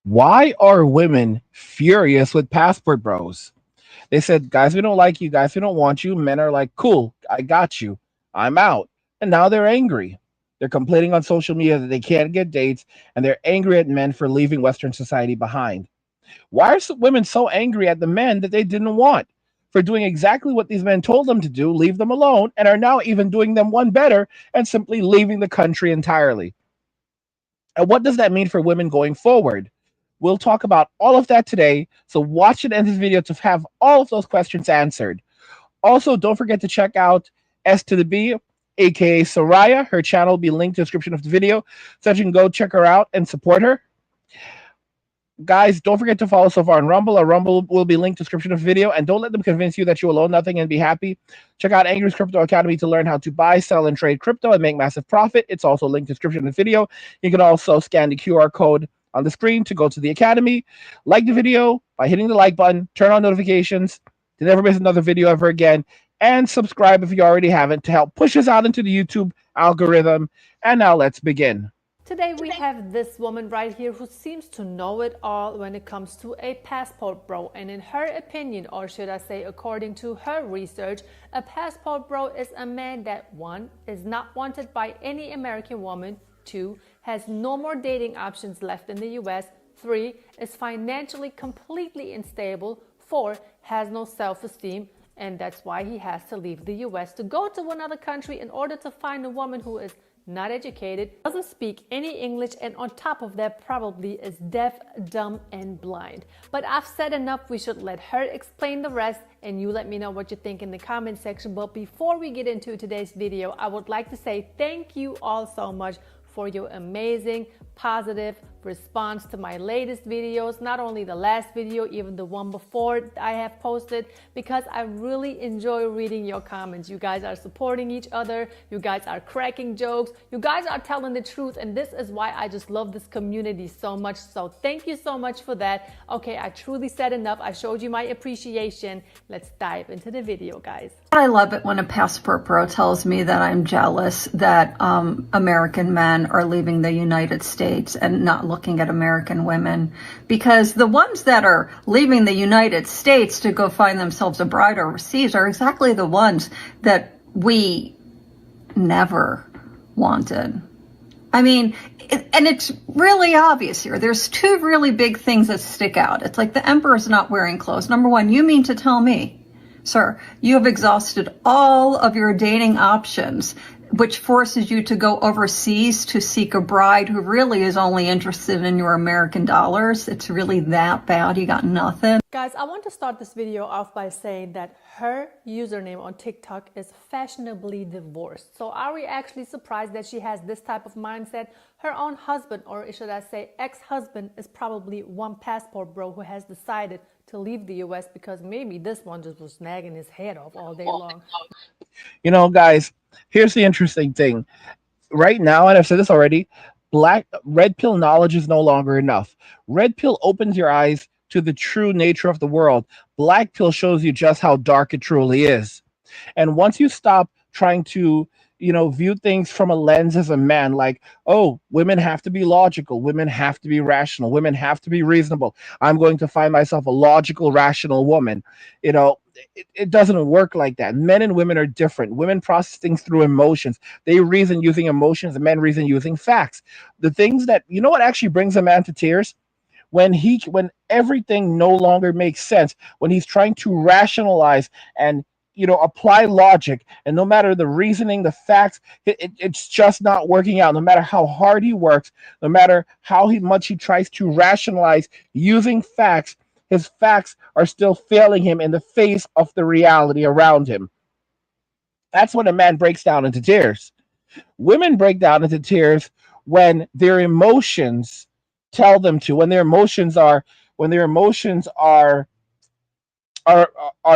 Why are women furious with passport bros? They said, guys, we don't like you. Guys, we don't want you. Men are like, cool, I got you. I'm out. And now they're angry. They're complaining on social media that they can't get dates, and they're angry at men for leaving Western society behind. Why are women so angry at the men that they didn't want for doing exactly what these men told them to do, leave them alone, and are now even doing them one better and simply leaving the country entirely? And what does that mean for women going forward? We'll talk about all of that today. So watch it end this video to have all of those questions answered. Also, don't forget to check out S to the B, aka Soraya. Her channel will be linked in the description of the video, so that you can go check her out and support her. Guys, don't forget to follow so far on Rumble. Our Rumble will be linked in the description of the video. And don't let them convince you that you will own nothing and be happy. Check out Angry's Crypto Academy to learn how to buy, sell, and trade crypto and make massive profit. It's also linked in the description of the video. You can also scan the QR code on the screen to go to the Academy. Like the video by hitting the like button, turn on notifications to never miss another video ever again, and subscribe if you already haven't to help push us out into the YouTube algorithm. And now let's begin. Today we have this woman right here who seems to know it all when it comes to a passport bro, and in her opinion, or should I say according to her research, a passport bro is a man that 1. Is not wanted by any American woman, 2. Has no more dating options left in the US, 3. Is financially completely unstable, 4. Has no self-esteem, and that's why he has to leave the US to go to another country in order to find a woman who is not educated, doesn't speak any English, and on top of that probably is deaf, dumb, and blind. But I've said enough. We should let her explain the rest, and you let me know what you think in the comment section. But before we get into today's video, I would like to say thank you all so much for your amazing positive response to my latest videos, not only the last video, even the one before I have posted, because I really enjoy reading your comments. You guys are supporting each other, you guys are cracking jokes, you guys are telling the truth, and this is why I just love this community so much. So thank you so much for that. Okay, I truly said enough. I showed you my appreciation. Let's dive into the video, guys. I love it when a passport bro tells me that I'm jealous that American men are leaving the United States and not looking at American women, because the ones that are leaving the United States to go find themselves a bride overseas are exactly the ones that we never wanted. I mean, and it's really obvious here. There's two really big things that stick out. It's like the emperor's not wearing clothes. Number one, you mean to tell me, sir, you have exhausted all of your dating options, which forces you to go overseas to seek a bride who really is only interested in your American dollars? It's really that bad? You got nothing? Guys, I want to start this video off by saying that her username on TikTok is fashionably divorced. So are we actually surprised that she has this type of mindset? Her own husband, or should I say ex-husband, is probably one passport bro who has decided to leave the US because maybe this one just was snagging his head off all day long. You know, guys, here's the interesting thing. Right now, and I've said this already, red pill knowledge is no longer enough. Red pill opens your eyes to the true nature of the world. Black pill shows you just how dark it truly is. And once you stop trying to, view things from a lens as a man, like, oh, women have to be logical, women have to be rational, women have to be reasonable. I'm going to find myself a logical, rational woman. It doesn't work like that. Men and women are different. Women process things through emotions. They reason using emotions, and men reason using facts. The things that, what actually brings a man to tears? When everything no longer makes sense, when he's trying to rationalize and apply logic, and no matter the reasoning, the facts, it's just not working out. No matter how hard he works, no matter how much he tries to rationalize using facts, his facts are still failing him in the face of the reality around him. That's when a man breaks down into tears. Women break down into tears when their emotions tell them to, when their emotions are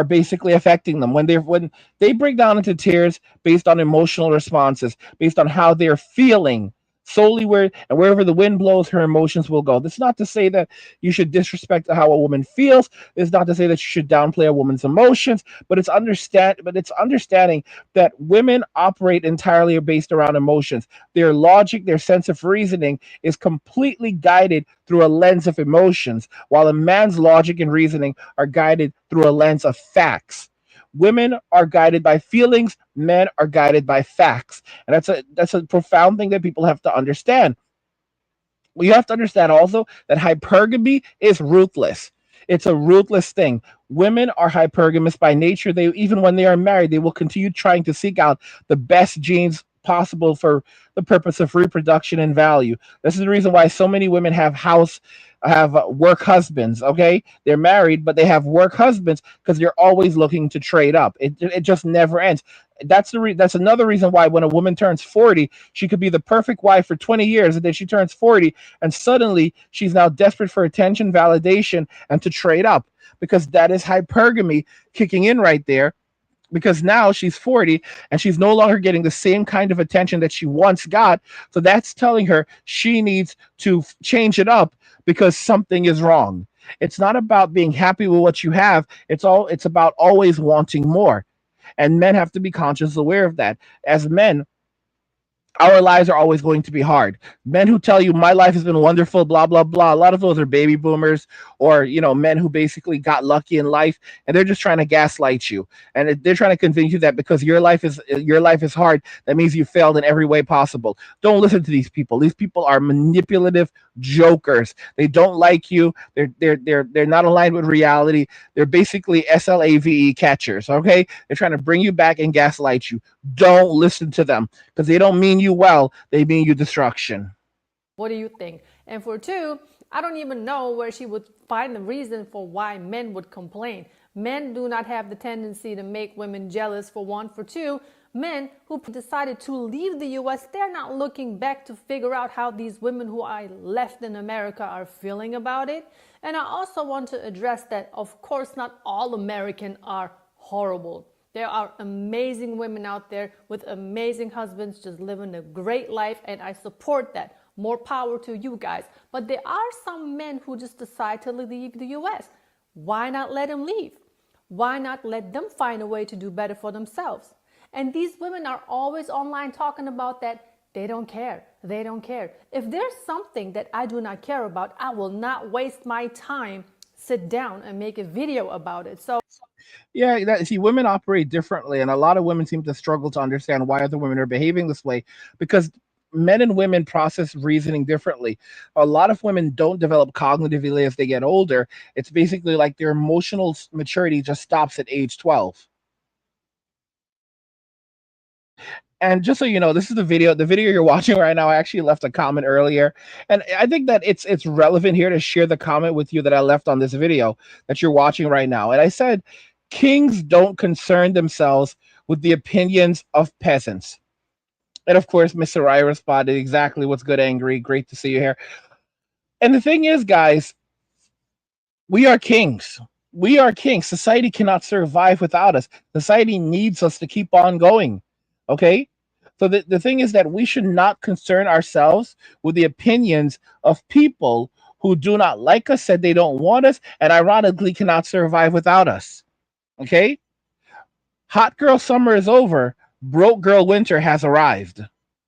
basically affecting them, when they break down into tears based on emotional responses, based on how they're feeling solely wherever the wind blows, her emotions will go. This is not to say that you should disrespect how a woman feels. It's not to say that you should downplay a woman's emotions, but it's understanding that women operate entirely based around emotions. Their logic, their sense of reasoning is completely guided through a lens of emotions, while a man's logic and reasoning are guided through a lens of facts. Women are guided by feelings, men are guided by facts. And that's a profound thing that people have to understand. We have to understand also that hypergamy is ruthless. It's a ruthless thing. Women are hypergamous by nature. They, even when they are married, they will continue trying to seek out the best genes possible for the purpose of reproduction and value. This is the reason why so many women have work husbands. Okay, they're married, but they have work husbands because they're always looking to trade up. It just never ends. That's another reason why when a woman turns 40, she could be the perfect wife for 20 years, and then she turns 40, and suddenly she's now desperate for attention, validation, and to trade up, because that is hypergamy kicking in right there, because now she's 40 and she's no longer getting the same kind of attention that she once got. So that's telling her she needs to change it up because something is wrong. It's not about being happy with what you have. It's about always wanting more. And men have to be conscious aware of that. As men, our lives are always going to be hard. Men who tell you my life has been wonderful, blah blah blah. A lot of those are baby boomers, or men who basically got lucky in life, and they're just trying to gaslight you, and they're trying to convince you that because your life is hard, that means you failed in every way possible. Don't listen to these people. These people are manipulative jokers. They don't like you. They're not aligned with reality. They're basically SLAVE catchers. Okay, they're trying to bring you back and gaslight you. Don't listen to them because they don't mean you well, they mean you destruction. What do you think? And for two, I don't even know where she would find the reason for why men would complain. Men do not have the tendency to make women jealous, for one. For two, men who decided to leave the US, they're not looking back to figure out how these women who I left in America are feeling about it. And I also want to address that, of course, not all Americans are horrible. There are amazing women out there with amazing husbands just living a great life, and I support that. More power to you guys. But there are some men who just decide to leave the US. Why not let them leave? Why not let them find a way to do better for themselves? And these women are always online talking about that. They don't care. They don't care. If there's something that I do not care about, I will not waste my time, sit down and make a video about it. So Yeah, see, women operate differently, and a lot of women seem to struggle to understand why other women are behaving this way, because men and women process reasoning differently. A lot of women don't develop cognitively as they get older. It's basically like their emotional maturity just stops at age 12. And just so you know, this is the video you're watching right now. I actually left a comment earlier, and I think that it's relevant here to share the comment with you that I left on this video that you're watching right now. And I said, kings don't concern themselves with the opinions of peasants. And of course, Miss Soraya responded, exactly, what's good, angry, great to see you here. And the thing is, guys, we are kings. We are kings. Society cannot survive without us. Society needs us to keep on going. Okay? So the thing is that we should not concern ourselves with the opinions of people who do not like us, said they don't want us, and ironically cannot survive without us. Okay? Hot girl summer is over. Broke girl winter has arrived.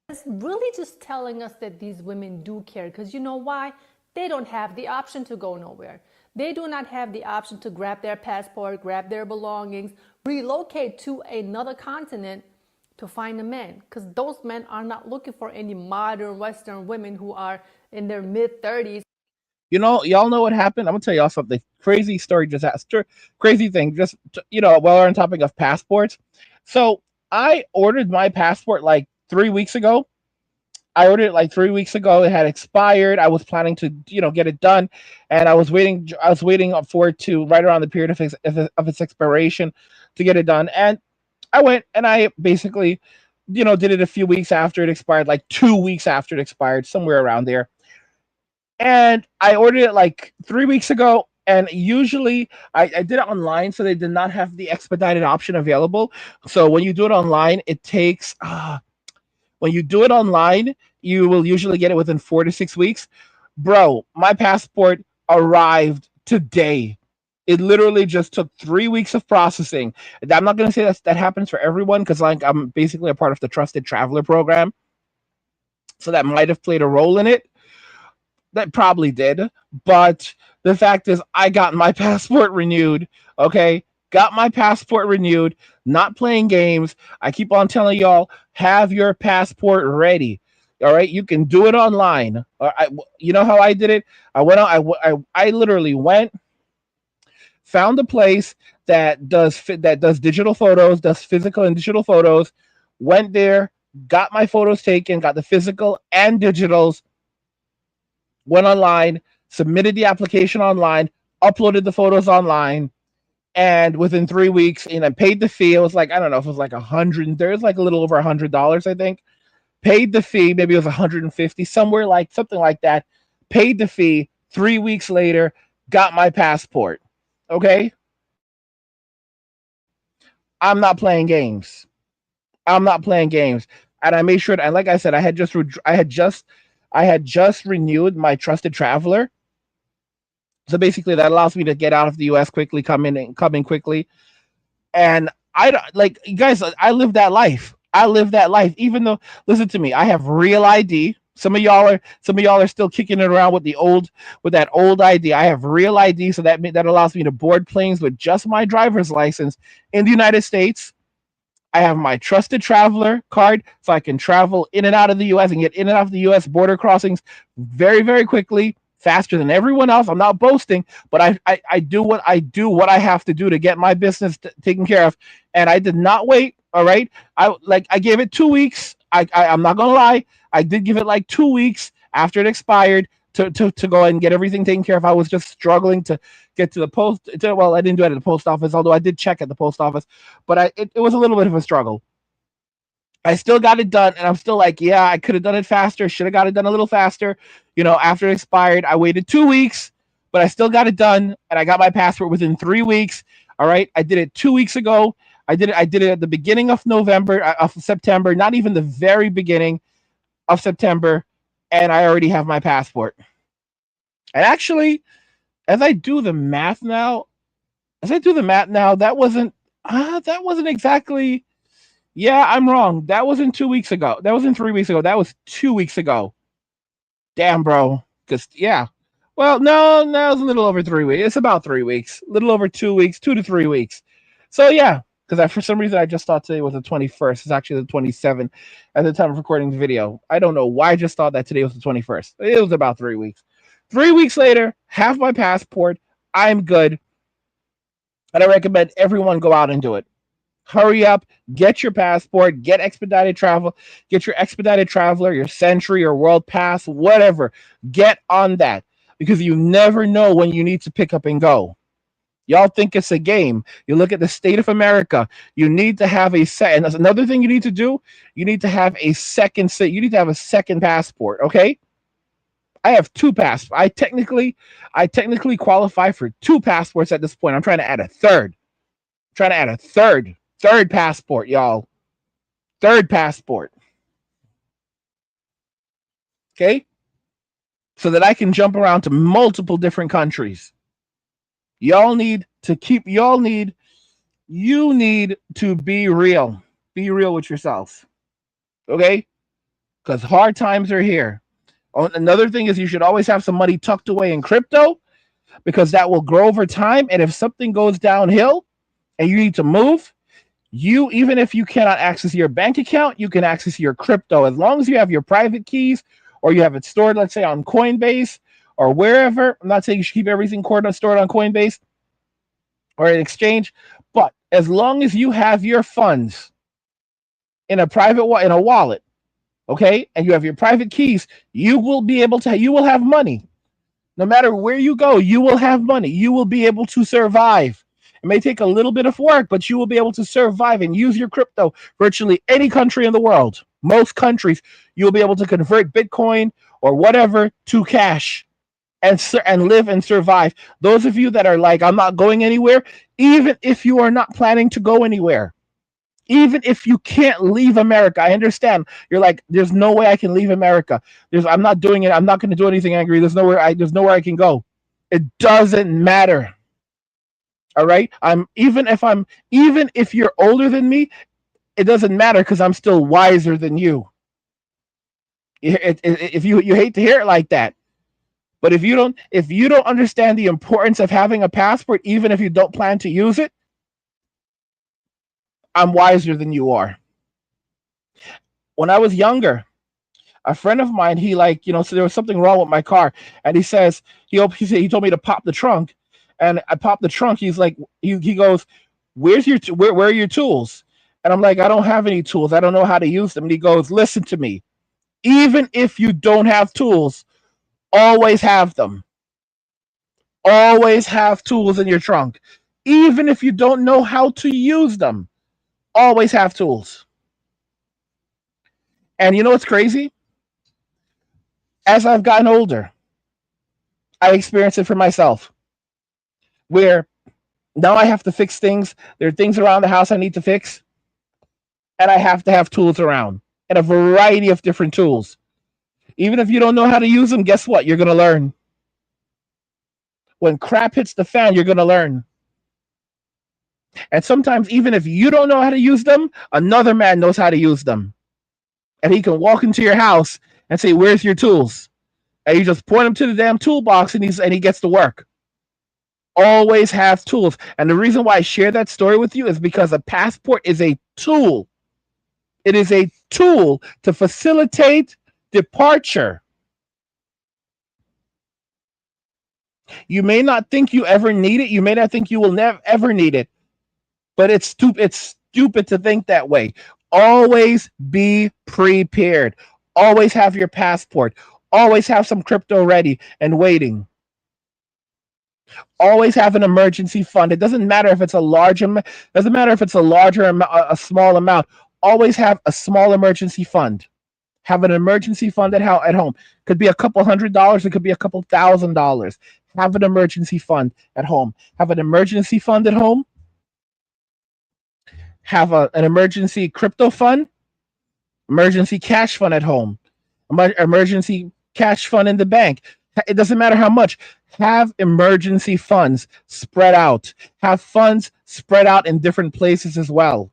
it's really just telling us that these women do care, because you know why? They don't have the option to go nowhere. They do not have the option to grab their passport, grab their belongings, relocate to another continent to find a man, because those men are not looking for any modern Western women who are in their mid 30s. Y'all know what happened. I'm gonna tell y'all something crazy story. Crazy thing. While we're on topic of passports, so I ordered my passport like 3 weeks ago. I ordered it like 3 weeks ago. It had expired. I was planning to, get it done, and I was waiting. I was waiting for it to right around the period of its expiration to get it done. And I went and I basically, did it a few weeks after it expired, like 2 weeks after it expired, somewhere around there. And I ordered it like 3 weeks ago. And usually I did it online, so they did not have the expedited option available. So when you do it online, it takes when you do it online, you will usually get it within 4 to 6 weeks. Bro, my passport arrived today. It literally just took 3 weeks of processing. I'm not going to say that happens for everyone because like I'm basically a part of the Trusted Traveler program, so that might have played a role in it. That probably did, but the fact is, I got my passport renewed. Okay, got my passport renewed. Not playing games. I keep on telling y'all, have your passport ready. All right, you can do it online. You know how I did it? I went on. I literally went, found a place that does digital photos, does physical and digital photos. Went there, got my photos taken, got the physical and digitals. Went online, submitted the application online, uploaded the photos online, and within 3 weeks, paid the fee. It was like, I don't know if it was like 100. There's like a little over $100, I think. Paid the fee. Maybe it was 150, somewhere like something like that. Paid the fee. 3 weeks later, got my passport. Okay, I'm not playing games. I'm not playing games. And I made sure, and like I said, I had just renewed my Trusted Traveler. So basically, that allows me to get out of the U.S. quickly, come in quickly. And I don't like you guys. I live that life. I live that life. Even though, listen to me, I have real ID. Some of y'all are still kicking it around with that old ID. I have real ID, so that allows me to board planes with just my driver's license in the United States. I have my Trusted Traveler card, so I can travel in and out of the U.S. and get in and out of the U.S. border crossings very, very quickly, faster than everyone else. I'm not boasting, but I do what I have to do to get my business taken care of, and I did not wait. All right, I gave it 2 weeks. I'm not gonna lie, I did give it like 2 weeks after it expired to go and get everything taken care of. I was just struggling to get to the post. Well, I didn't do it at the post office, although I did check at the post office, but it was a little bit of a struggle. I still got it done, and I'm still like, yeah, I could have done it faster. Should have got it done a little faster. After it expired, I waited 2 weeks, but I still got it done, and I got my passport within 3 weeks. All right, I did it 2 weeks ago. I did it at the beginning of November, of September, not even the very beginning of September, and I already have my passport. And actually, as I do the math now, that wasn't exactly. Yeah, I'm wrong. That wasn't 2 weeks ago. That wasn't 3 weeks ago. That was 2 weeks ago. Damn, bro. Because yeah. Well, no, it's a little over 3 weeks. It's about 3 weeks. A little over 2 weeks, 2 to 3 weeks. So yeah, because for some reason I just thought today was the 21st. It's actually the 27th at the time of recording the video. I don't know why I just thought that today was the 21st. It was about 3 weeks. 3 weeks later, have my passport. I'm good. And I recommend everyone go out and do it. Hurry up, get your passport, get expedited travel, get your expedited traveler, your Century or World Pass, whatever. Get on that because you never know when you need to pick up and go. Y'all think it's a game. You look at the state of America. You need to have a set. And that's another thing you need to do. You need to have a second. You need to have a second passport. Okay. I have two passports. I technically qualify for two passports at this point. I'm trying to add a third. Trying to add a third passport, y'all. Third passport. Okay? So that I can jump around to multiple different countries. You need to be real. Be real with yourself. Okay? Because hard times are here. Another thing is you should always have some money tucked away in crypto because that will grow over time. And if something goes downhill and you need to move, even if you cannot access your bank account, you can access your crypto as long as you have your private keys or you have it stored, let's say, on Coinbase or wherever. I'm not saying you should keep everything stored on Coinbase or an exchange, but as long as you have your funds in a wallet, okay, and you have your private keys, you will have money. No matter where you go, you will have money. You will be able to survive. It may take a little bit of work, but you will be able to survive and use your crypto virtually any country in the world. Most countries, you'll be able to convert Bitcoin or whatever to cash and live and survive. Those of you that are like, I'm not going anywhere, even if you are not planning to go anywhere, Even if you can't leave America, I understand. You're like, there's no way I can leave America. I'm not doing it. I'm not going to do anything angry. There's nowhere I can go. It doesn't matter. All right. Even if you're older than me, it doesn't matter because I'm still wiser than you. If you hate to hear it like that, but if you don't understand the importance of having a passport, even if you don't plan to use it, I'm wiser than you are. When I was younger, a friend of mine, so there was something wrong with my car, and he told me to pop the trunk, and I popped the trunk. He's like, he goes, where are your tools? And I'm like, I don't have any tools. I don't know how to use them. And he goes, listen to me. Even if you don't have tools, always have them. Always have tools in your trunk. Even if you don't know how to use them, always have tools. And you know what's crazy? As I've gotten older, I experienced it for myself, where now I have to fix things. There are things around the house I need to fix, and I have to have tools around, and a variety of different tools. Even if you don't know how to use them, guess what? You're going to learn. When crap hits the fan, you're going to learn. And sometimes, even if you don't know how to use them, another man knows how to use them. And he can walk into your house and say, where's your tools? And you just point him to the damn toolbox, and he gets to work. Always have tools. And the reason why I share that story with you is because a passport is a tool. It is a tool to facilitate departure. You may not think you ever need it. You may not think you will never ever need it. But it's stupid to think that way. Always be prepared. Always have your passport. Always have some crypto ready and waiting. Always have an emergency fund. It doesn't matter if it's a large amount. Doesn't matter if it's a larger amount, a small amount. Always have a small emergency fund. Have an emergency fund at home. Could be a couple $100. It could be a couple $1,000. Have an emergency fund at home. Have an emergency fund at home. Have an emergency crypto fund, emergency cash fund at home, emergency cash fund in the bank. It doesn't matter how much. Have emergency funds spread out. Have funds spread out in different places as well.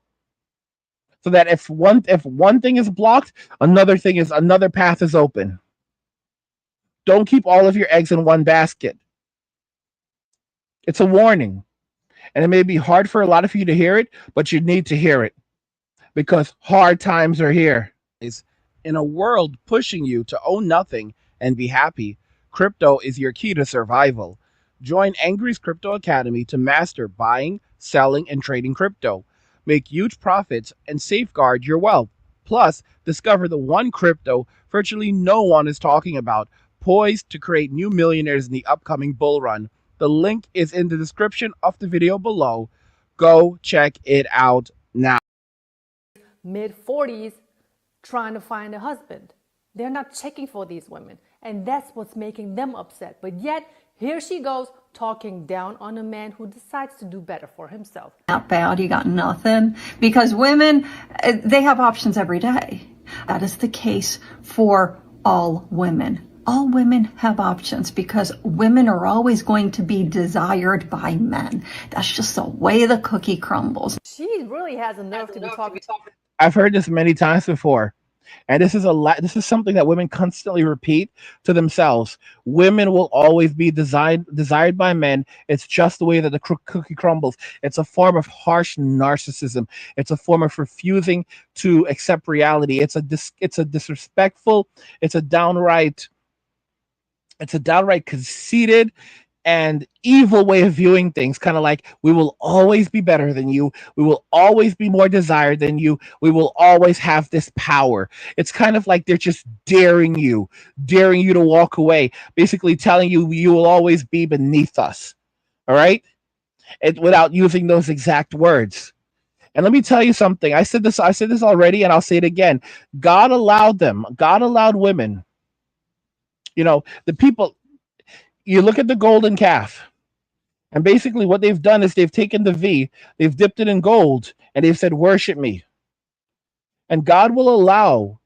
So that if one thing is blocked, another path is open. Don't keep all of your eggs in one basket. It's a warning. And it may be hard for a lot of you to hear it, but you need to hear it because hard times are here. In a world pushing you to own nothing and be happy, crypto is your key to survival. Join Angry's Crypto Academy to master buying, selling, and trading crypto. Make huge profits and safeguard your wealth. Plus, discover the one crypto virtually no one is talking about, poised to create new millionaires in the upcoming bull run. The link is in the description of the video below. Go check it out now. Mid-40s trying to find a husband. They're not checking for these women, and that's what's making them upset. But yet, here she goes talking down on a man who decides to do better for himself. Not bad, you got nothing. Because women, they have options every day. That is the case for all women. All women have options because women are always going to be desired by men. That's just the way the cookie crumbles. She really has a nerve to be talking. I've heard this many times before. And this is something that women constantly repeat to themselves. Women will always be desired by men. It's just the way that the cookie crumbles. It's a form of harsh narcissism. It's a form of refusing to accept reality. It's a disrespectful. It's a downright conceited and evil way of viewing things, kind of like, we will always be better than you, we will always be more desired than you, we will always have this power. It's kind of like they're just daring you to walk away, basically telling you you will always be beneath us. All right, without using those exact words. And let me tell you something. I said this already, and I'll say it again. God allowed women, the people. You look at the golden calf, And basically, what they've done is they've taken the V, they've dipped it in gold, and they've said, "Worship me." And God will allow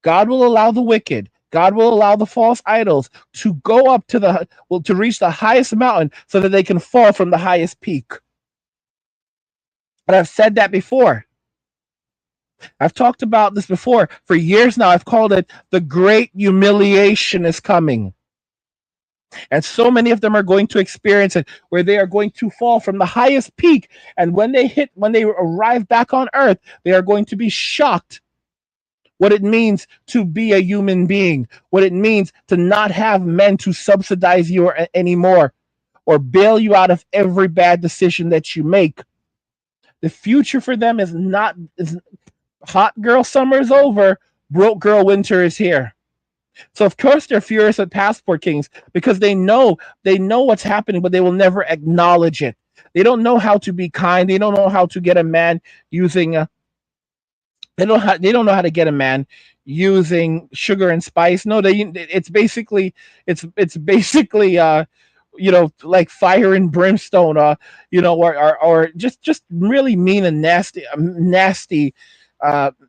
the wicked, God will allow the false idols to go up to to reach the highest mountain so that they can fall from the highest peak. And I've said that before. I've talked about this before for years now. I've called it the great humiliation is coming. And so many of them are going to experience it where they are going to fall from the highest peak. And when they arrive back on earth, they are going to be shocked what it means to be a human being, what it means to not have men to subsidize you anymore or bail you out of every bad decision that you make. The future for them is hot girl summer is over, broke girl winter is here. So of course they're furious at Passport Kings because they know what's happening, but they will never acknowledge it. They don't know how to be kind. They don't know how to get a man using they don't know how to get a man using sugar and spice. No, it's basically like fire and brimstone, or just really mean and nasty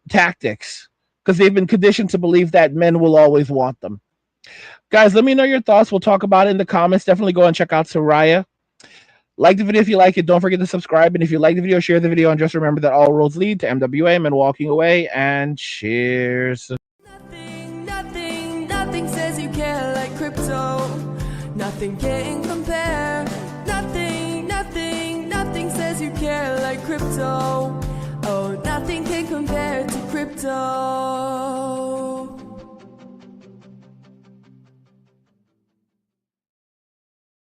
tactics, because they've been conditioned to believe that men will always want them. Guys, let me know your thoughts. We'll talk about it in the comments. Definitely go and check out Soraya. Like the video if you like it. Don't forget to subscribe. And if you like the video, share the video. And just remember that all roads lead to MWA and walking away. And cheers. Nothing says you care like crypto. Nothing can compare. Nothing says you care like crypto. Oh, nothing can compare to crypto.